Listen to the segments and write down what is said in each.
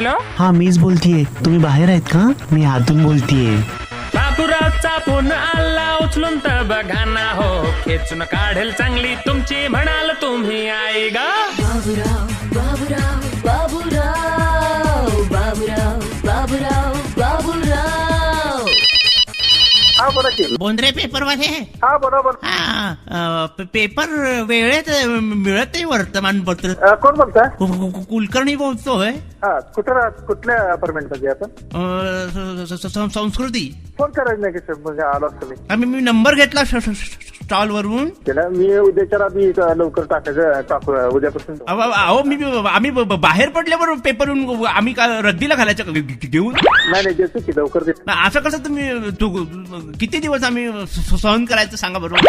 Hello, हा मीच बोलतीये. तुम्ही बाहेर आहेत का? मी आतून बोलतीये. बाबूरावचा फोन आला उचलून तर बघा ना हो, खेचून काढेल चांगली तुमची म्हणाल तुम्ही आई गा. बाबूराव बाबूराव बाबूराव बाबूराव बाबूराव बाबूराव. हा बोला की. बोंद्रे पेपर वाले. हा बरोबर. पेपर वेळेत मिळत नाही वर्तमानपत्र. कोण बोलताय? कुलकर्णी बोलतोय. हा कुठल्या अपार्टमेंट मध्ये आपण संस्कृती. फोन करायचं नाही की म्हणजे आलो असतो मी. मी नंबर घेतला स्टॉल वरून. त्याला मी उद्याच्या आधी लवकर टाकू उद्यापासून. अहो आम्ही बाहेर पडल्यावर पेपर आम्ही का रद्दीला घालायचं घेऊन. नाही देतो की लवकर देतो. असं कसं तुम्ही किती दिवस आम्ही सहन करायचं सांगा बरोबर.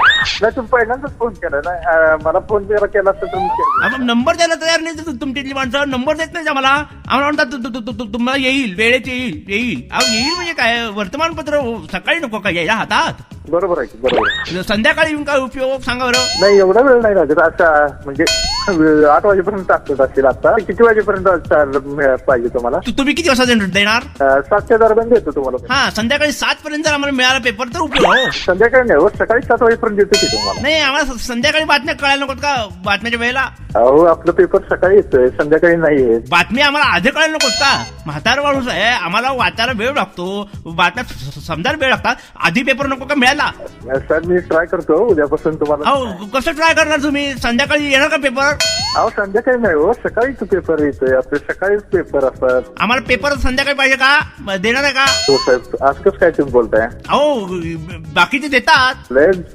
नाही तुम्ही पहिल्यांदाच फोन केला ना. मला फोन केला असता तुम्ही नंबर द्यायला तयार नाही तुमची माणसं. नंबर देत नाही आम्हाला. आम्हाला म्हणतात तुम्हाला येईल वेळेत येईल. येईल म्हणजे काय? वर्तमानपत्र सकाळी नको का यायला हातात? बरोबर आहे की. बरोबर. संध्याकाळी येऊन काय उपयोग सांगा बरं. नाही एवढा वेळ नाही लागत. आता म्हणजे 8 वाजेपर्यंत टाकत असेल. आता किती वाजेपर्यंत पाहिजे तुम्हाला? तुम्ही किती वाजता देणार? 7च्या दरम्यान देतो तुम्हाला. हा संध्याकाळी 7 पर्यंत जर आम्हाला मिळाला पेपर तर उपयोग हो. संध्याकाळी नाही हो, सकाळी 7 वाजेपर्यंत देतो की तुम्हाला. नाही आम्हाला संध्याकाळी बातम्या कळायला नकोत का? बातम्याच्या वेळेला अहो आपलं पेपर सकाळी येतोय, संध्याकाळी नाही येत. बातमी आम्हाला आधी कळायला नकोत का? म्हातारा माणूस आहे, आम्हाला वाचायला वेळ लागतो, बातम्या समजायला वेळ लागतात. आधी पेपर नको का मिळायला? सर मी ट्राय करतो उद्यापासून तुम्हाला. अहो कसं ट्राय करणार तुम्ही? संध्याकाळी येणार का पेपर? अहो संध्याकाळी नाही हो, सकाळीच पेपर येतोय. आपले सकाळीच पेपर असतात. आम्हाला पेपर संध्याकाळी पाहिजे का? देणार आहे का? हो साहेब, आज कसं काय तुम्ही बोलताय? अहो बाकीचे देतात.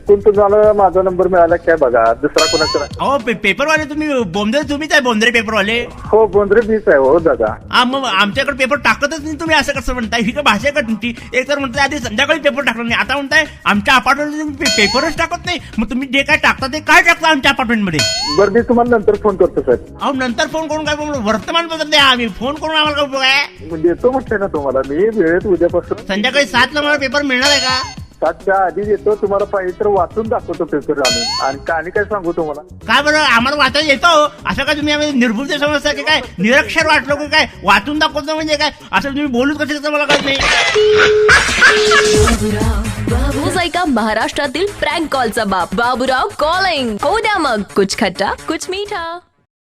कोण तुम्हाला माझा नंबर मिळाला काय बघा, दुसरा कोणाचा? अहो पेपरवाले तुम्ही तुम्हीच आहे बोंद्रे पेपरवाले. हो बोंद्रे मीच आहे हो दादा. मग आमच्याकडे पेपर टाकतच नाही तुम्ही. असं कसं म्हणताय? ही का भाषा का तुमची? एक तर म्हणताय आधी संध्याकाळी पेपर टाकला नाही, आता म्हणताय आमच्या अपार्टमेंट पेपरच टाकत नाही. मग तुम्ही जे काय टाकता ते काय टाकता आमच्या अपार्टमेंट मध्ये? बरं मी तुम्हाला नंतर फोन करतो साहेब. अहो नंतर फोन करून काय वर्तमानपत्र द्या. आम्ही फोन करून आम्हाला काय उपयोग आहे? देतो म्हटलं ना तुम्हाला मी वेळेत उद्यापासून. संध्याकाळी 7ला मला पेपर मिळणार आहे का? 7च्या आधी देतो. तुम्हाला पाहिजे तर वाचून दाखवतो पेपर आणून. आणि काय सांगू तुम्हाला? काय बरं आम्हाला वाचायला येतो असं काय? तुम्ही आम्ही निर्भुल समजता की काय? निरक्षर वाटलो की काय? वाचून दाखवतो म्हणजे काय? असं तुम्ही बोलूच कसं मला कळत नाही. रोज ऐका महाराष्ट्रातील प्रँक कॉलचा बाप बाबूराव कॉलिंग. हो द्या मग कुछ खट्टा कुछ मीठा.